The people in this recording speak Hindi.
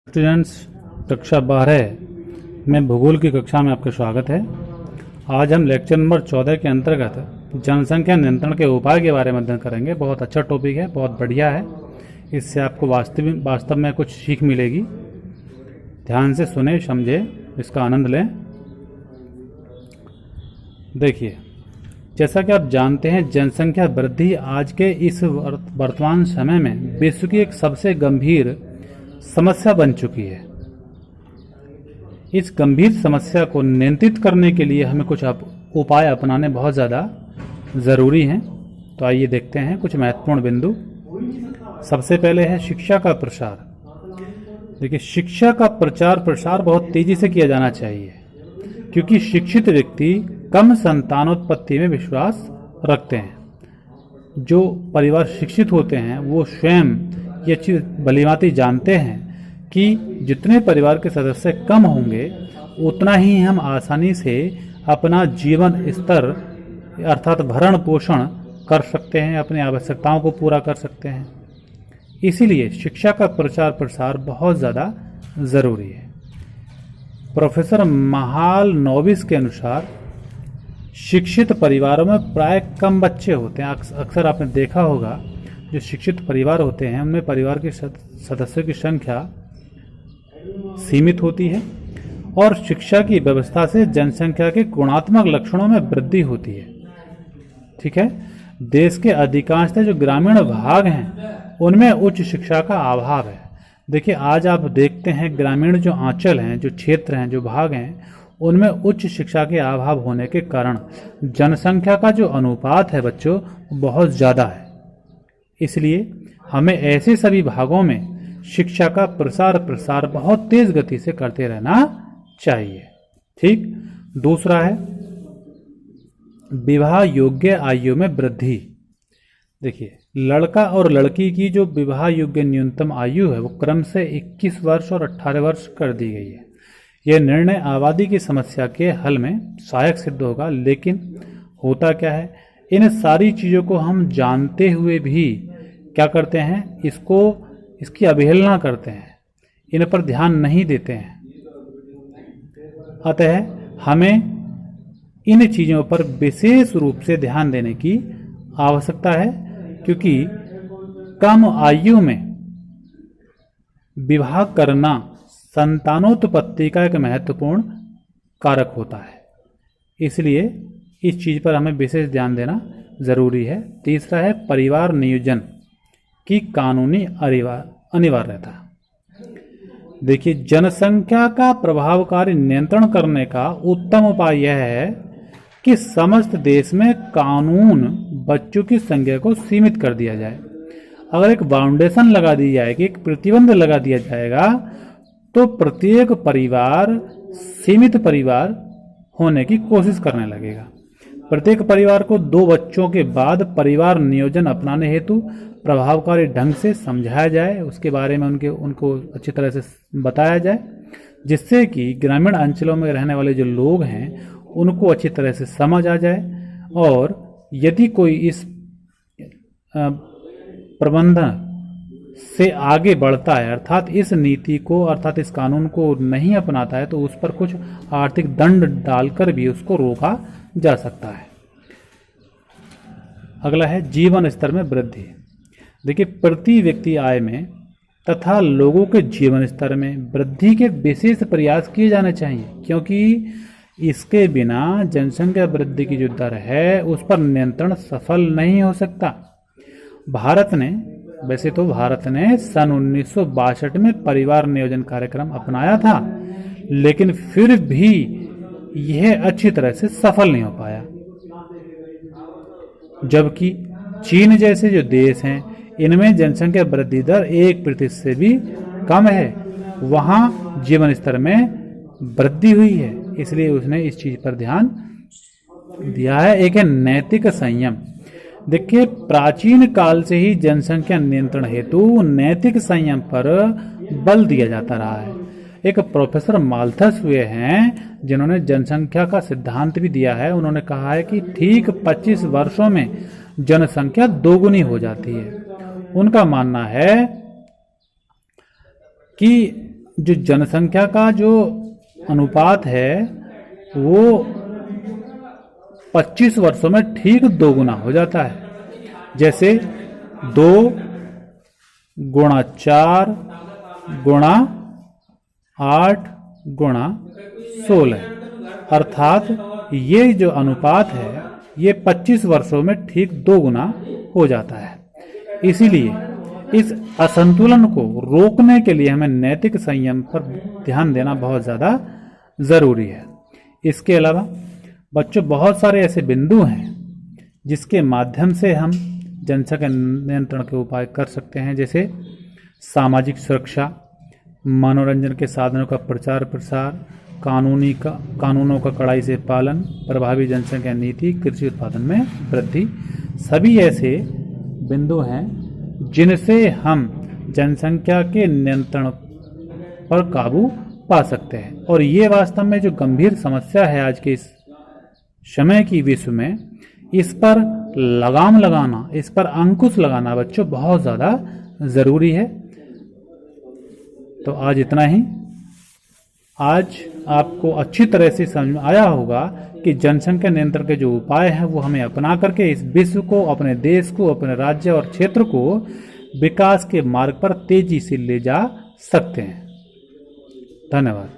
स्टूडेंट्स, कक्षा 12 में भूगोल की कक्षा में आपका स्वागत है। आज हम लेक्चर नंबर 14 के अंतर्गत जनसंख्या नियंत्रण के उपाय के बारे में अध्ययन करेंगे। बहुत अच्छा टॉपिक है, बहुत बढ़िया है। इससे आपको वास्तव में कुछ सीख मिलेगी। ध्यान से सुने, समझे, इसका आनंद लें। देखिए, जैसा कि आप जानते हैं, जनसंख्या वृद्धि आज के इस वर्तमान समय में विश्व की एक सबसे गंभीर समस्या बन चुकी है। इस गंभीर समस्या को नियंत्रित करने के लिए हमें कुछ उपाय अपनाने बहुत ज़्यादा ज़रूरी हैं। तो आइए देखते हैं कुछ महत्वपूर्ण बिंदु। सबसे पहले है शिक्षा का प्रसार। देखिए, शिक्षा का प्रचार प्रसार बहुत तेज़ी से किया जाना चाहिए, क्योंकि शिक्षित व्यक्ति कम संतानोत्पत्ति में विश्वास रखते हैं। जो परिवार शिक्षित होते हैं वो स्वयं ये चीज़ भलीभांति जानते हैं कि जितने परिवार के सदस्य कम होंगे उतना ही हम आसानी से अपना जीवन स्तर अर्थात भरण पोषण कर सकते हैं, अपनी आवश्यकताओं को पूरा कर सकते हैं। इसीलिए शिक्षा का प्रचार प्रसार बहुत ज़्यादा ज़रूरी है। प्रोफेसर महालनोबिस के अनुसार शिक्षित परिवारों में प्राय कम बच्चे होते हैं। अक्सर आपने देखा होगा, जो शिक्षित परिवार होते हैं उनमें परिवार के सदस्यों की संख्या सीमित होती है और शिक्षा की व्यवस्था से जनसंख्या के गुणात्मक लक्षणों में वृद्धि होती है। ठीक है। देश के अधिकांशतः जो ग्रामीण भाग हैं उनमें उच्च शिक्षा का अभाव है। देखिए, आज आप देखते हैं ग्रामीण जो आंचल हैं, जो क्षेत्र हैं, जो भाग हैं, उनमें उच्च शिक्षा के अभाव होने के कारण जनसंख्या का जो अनुपात है बच्चों बहुत ज़्यादा है। इसलिए हमें ऐसे सभी भागों में शिक्षा का प्रसार बहुत तेज गति से करते रहना चाहिए। ठीक। दूसरा है विवाह योग्य आयु में वृद्धि। देखिए, लड़का और लड़की की जो विवाह योग्य न्यूनतम आयु है वो क्रम से 21 वर्ष और 18 वर्ष कर दी गई है। यह निर्णय आबादी की समस्या के हल में सहायक सिद्ध होगा। लेकिन होता क्या है, इन सारी चीज़ों को हम जानते हुए भी क्या करते हैं, इसकी अवहेलना करते हैं, इन पर ध्यान नहीं देते हैं। अतः हमें इन चीज़ों पर विशेष रूप से ध्यान देने की आवश्यकता है, क्योंकि कम आयु में विवाह करना संतानोत्पत्ति का एक महत्वपूर्ण कारक होता है। इसलिए इस चीज़ पर हमें विशेष ध्यान देना जरूरी है। तीसरा है परिवार नियोजन की कानूनी अनिवार्यता। देखिए, जनसंख्या का प्रभावकारी नियंत्रण करने का उत्तम उपाय यह है कि समस्त देश में कानून बच्चों की संख्या को सीमित कर दिया जाए। अगर एक बाउंडेशन लगा दी जाएगी, एक प्रतिबंध लगा दिया जाएगा, तो प्रत्येक परिवार सीमित परिवार होने की कोशिश करने लगेगा। प्रत्येक परिवार को 2 बच्चों के बाद परिवार नियोजन अपनाने हेतु प्रभावकारी ढंग से समझाया जाए, उसके बारे में उनको अच्छी तरह से बताया जाए, जिससे कि ग्रामीण अंचलों में रहने वाले जो लोग हैं उनको अच्छी तरह से समझ आ जाए। और यदि कोई इस प्रबंधन से आगे बढ़ता है, अर्थात इस नीति को, अर्थात इस कानून को नहीं अपनाता है, तो उस पर कुछ आर्थिक दंड डालकर भी उसको रोका जा सकता है। अगला है जीवन स्तर में वृद्धि। देखिए, प्रति व्यक्ति आय में तथा लोगों के जीवन स्तर में वृद्धि के विशेष प्रयास किए जाने चाहिए, क्योंकि इसके बिना जनसंख्या वृद्धि की जो दर है उस पर नियंत्रण सफल नहीं हो सकता। भारत ने सन 1962 में परिवार नियोजन कार्यक्रम अपनाया था, लेकिन फिर भी यह अच्छी तरह से सफल नहीं हो पाया। जबकि चीन जैसे जो देश हैं इनमें जनसंख्या वृद्धि दर 1% से भी कम है, वहाँ जीवन स्तर में वृद्धि हुई है। इसलिए उसने इस चीज पर ध्यान दिया है। एक है नैतिक संयम। देखिए, प्राचीन काल से ही जनसंख्या नियंत्रण हेतु नैतिक संयम पर बल दिया जाता रहा है। एक प्रोफेसर माल्थस हुए हैं जिन्होंने जनसंख्या का सिद्धांत भी दिया है। उन्होंने कहा है कि ठीक 25 वर्षों में जनसंख्या दोगुनी हो जाती है। उनका मानना है कि जो जनसंख्या का जो अनुपात है वो 25 वर्षों में ठीक 2 गुना हो जाता है। जैसे 2 गुणा 4 गुणा 8 गुणा 16, अर्थात ये जो अनुपात है ये 25 वर्षों में ठीक 2 गुना हो जाता है। इसीलिए इस असंतुलन को रोकने के लिए हमें नैतिक संयम पर ध्यान देना बहुत ज़्यादा ज़रूरी है। इसके अलावा बच्चों बहुत सारे ऐसे बिंदु हैं जिसके माध्यम से हम जनसंख्या नियंत्रण के उपाय कर सकते हैं, जैसे सामाजिक सुरक्षा, मनोरंजन के साधनों का प्रचार प्रसार, कानूनों का कड़ाई से पालन, प्रभावी जनसंख्या नीति, कृषि उत्पादन में वृद्धि। सभी ऐसे बिंदु हैं जिनसे हम जनसंख्या के नियंत्रण पर काबू पा सकते हैं। और ये वास्तव में जो गंभीर समस्या है आज के इस समय की विश्व में, इस पर लगाम लगाना, इस पर अंकुश लगाना बच्चों बहुत ज़्यादा ज़रूरी है। तो आज इतना ही। आज आपको अच्छी तरह से समझ में आया होगा कि जनसंख्या नियंत्रण के जो उपाय हैं वो हमें अपना करके इस विश्व को, अपने देश को, अपने राज्य और क्षेत्र को विकास के मार्ग पर तेजी से ले जा सकते हैं। धन्यवाद।